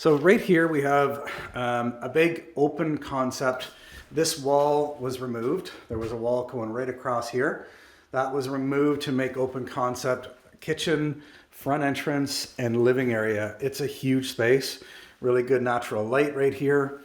So right here we have a big open concept. This wall was removed. There was a wall going right across here. That was removed to make open concept kitchen, front entrance, and living area. It's a huge space. Really good natural light right here.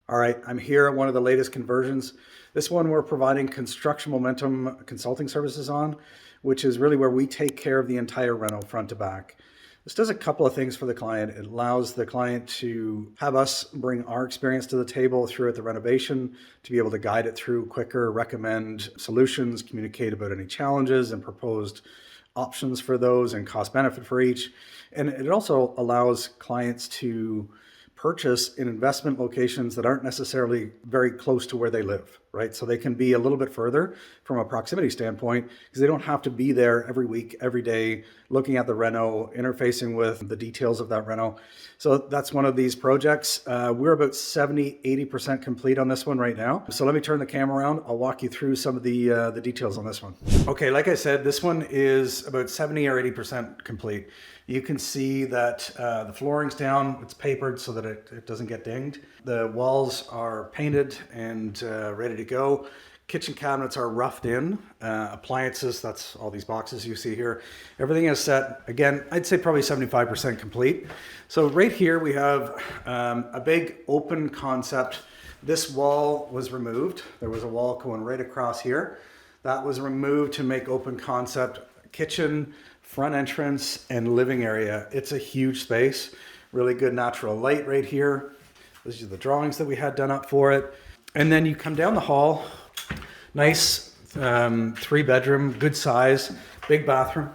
All right, I'm here at one of the latest conversions. This one we're providing construction momentum consulting services on, which is really where we take care of the entire reno front to back. This does a couple of things for the client. It allows the client to have us bring our experience to the table throughout the renovation, to be able to guide it through quicker, recommend solutions, communicate about any challenges and proposed options for those and cost benefit for each. And it also allows clients to purchase in investment locations that aren't necessarily very close to where they live, right? So they can be a little bit further from a proximity standpoint because they don't have to be there every week, every day, looking at the reno, interfacing with the details of that reno. So that's one of these projects. We're about 70–80% complete on this one right now. So let me turn the camera around. I'll walk you through some of the details on this one. Okay, like I said, this one is about 70 or 80% complete. You can see that the flooring's down, it's papered so that it doesn't get dinged. The walls are painted and ready to go. Kitchen cabinets are roughed in. Appliances, that's all these boxes you see here. Everything is set. Again, I'd say probably 75% complete. So right here we have a big open concept. This wall was removed. There was a wall going right across here. That was removed to make open concept kitchen, front entrance, and living area. It's a huge space. Really good natural light right here. These are the drawings that we had done up for it. And then you come down the hall. Nice 3-bedroom, good size, big bathroom,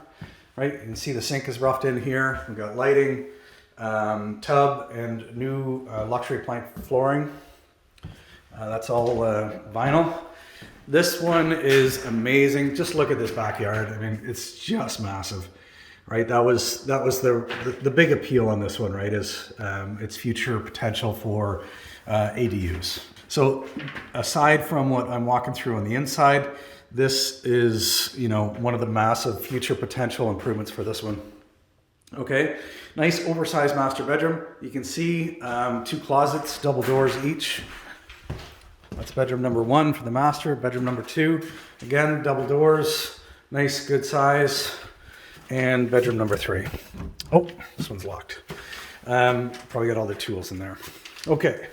right? You can see the sink is roughed in here. We've got lighting, tub, and new luxury plank flooring. That's all vinyl. This one is amazing. Just look at this backyard. I mean, it's just massive, right? That was the big appeal on this one, right? Is its future potential for ADUs. So aside from what I'm walking through on the inside, this is, one of the massive future potential improvements for this one. Okay, nice oversized master bedroom. You can see 2 closets, double doors each. That's bedroom number 1 for the master. Bedroom number 2, again, double doors, nice good size. And bedroom number 3. Oh, this one's locked. Probably got all the tools in there. Okay.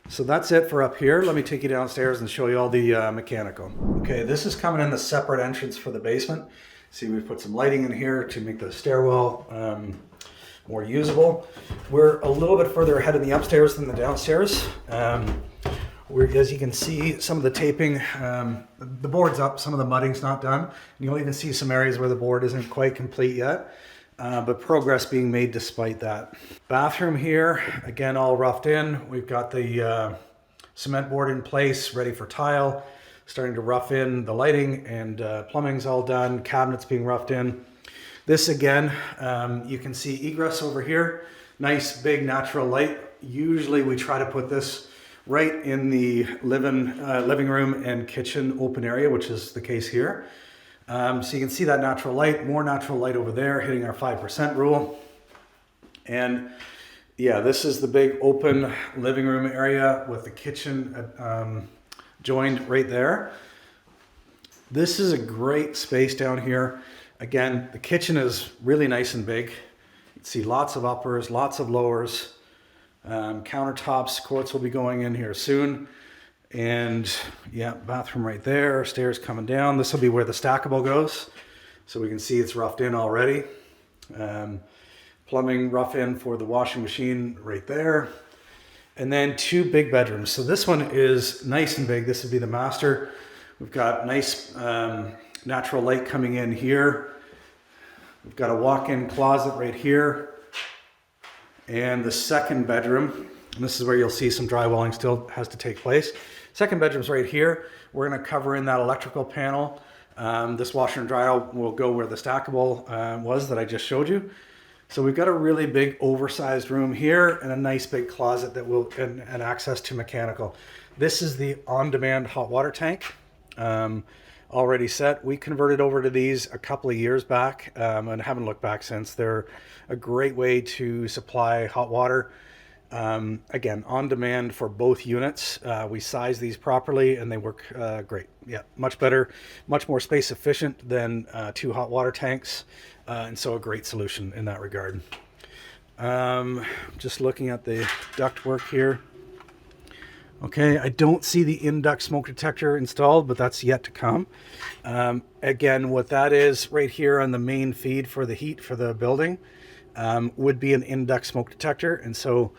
So that's it for up here. Let me take you downstairs and show you all the mechanical. Okay, this is coming in the separate entrance for the basement. See, we've put some lighting in here to make the stairwell more usable. We're a little bit further ahead in the upstairs than the downstairs. As you can see, some of the taping, the board's up, some of the mudding's not done. And you'll even see some areas where the board isn't quite complete yet. But progress being made despite that. Bathroom here, again, all roughed in. We've got the cement board in place, ready for tile. Starting to rough in the lighting and plumbing's all done. Cabinets being roughed in. This again, you can see egress over here. Nice big natural light. Usually we try to put this right in the living room and kitchen open area, which is the case here. So you can see that natural light, more natural light over there, hitting our 5% rule. And yeah, this is the big open living room area with the kitchen joined right there. This is a great space down here. Again, the kitchen is really nice and big. You can see lots of uppers, lots of lowers. Countertops, quartz will be going in here soon. And yeah, bathroom right there, stairs coming down. This will be where the stackable goes. So we can see it's roughed in already. Plumbing rough in for the washing machine right there. And then 2 big bedrooms. So this one is nice and big. This would be the master. We've got nice natural light coming in here. We've got a walk-in closet right here. And the second bedroom, and this is where you'll see some drywalling still has to take place. Second bedroom's right here. We're gonna cover in that electrical panel. This washer and dryer will go where the stackable was that I just showed you. So we've got a really big oversized room here and a nice big closet that will and access to mechanical. This is the on-demand hot water tank. Already set. We converted over to these a couple of years back and haven't looked back since. They're a great way to supply hot water. Again, on demand for both units. We size these properly and they work great. Yeah, much better, much more space efficient than two hot water tanks. And so a great solution in that regard. Just looking at the duct work here. Okay, I don't see the in-duct smoke detector installed, but that's yet to come. Again, what that is right here on the main feed for the heat for the building would be an in-duct smoke detector. And so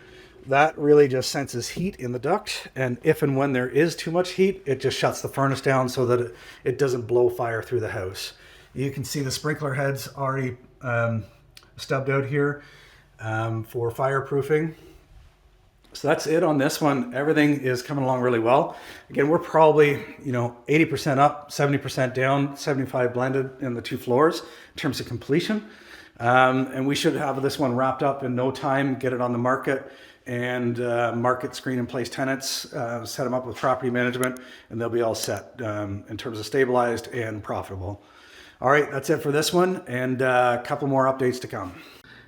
that really just senses heat in the duct. And if and when there is too much heat, it just shuts the furnace down so that it doesn't blow fire through the house. You can see the sprinkler heads already stubbed out here for fireproofing. So that's it on this one. Everything is coming along really well. Again, we're probably, 80% up, 70% down, 75 blended in the two floors in terms of completion. And we should have this one wrapped up in no time, get it on the market and market, screen and place tenants, set them up with property management, and they'll be all set in terms of stabilized and profitable. All right, that's it for this one, and a couple more updates to come.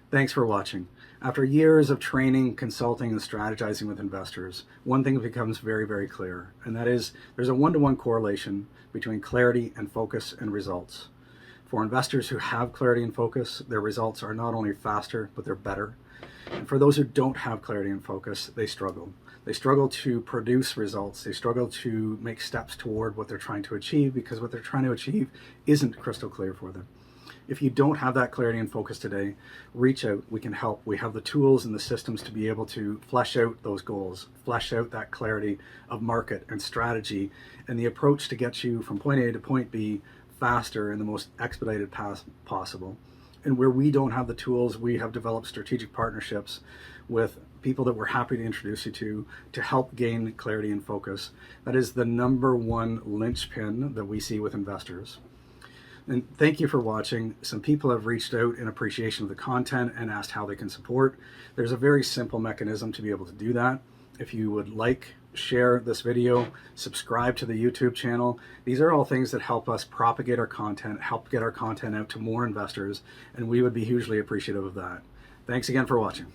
Thanks for watching. After years of training, consulting, and strategizing with investors, one thing becomes very, very clear, and that is there's a one-to-one correlation between clarity and focus and results. For investors who have clarity and focus, their results are not only faster, but they're better. And for those who don't have clarity and focus, they struggle. They struggle to produce results. They struggle to make steps toward what they're trying to achieve because what they're trying to achieve isn't crystal clear for them. If you don't have that clarity and focus today, reach out. We can help. We have the tools and the systems to be able to flesh out those goals, flesh out that clarity of market and strategy and the approach to get you from point A to point B faster in the most expedited path possible. And where we don't have the tools, we have developed strategic partnerships with people that we're happy to introduce you to help gain clarity and focus. That is the number one linchpin that we see with investors. And thank you for watching. Some people have reached out in appreciation of the content and asked how they can support. There's a very simple mechanism to be able to do that. If you would like, share this video, subscribe to the YouTube channel. These are all things that help us propagate our content, help get our content out to more investors, and we would be hugely appreciative of that. Thanks again for watching.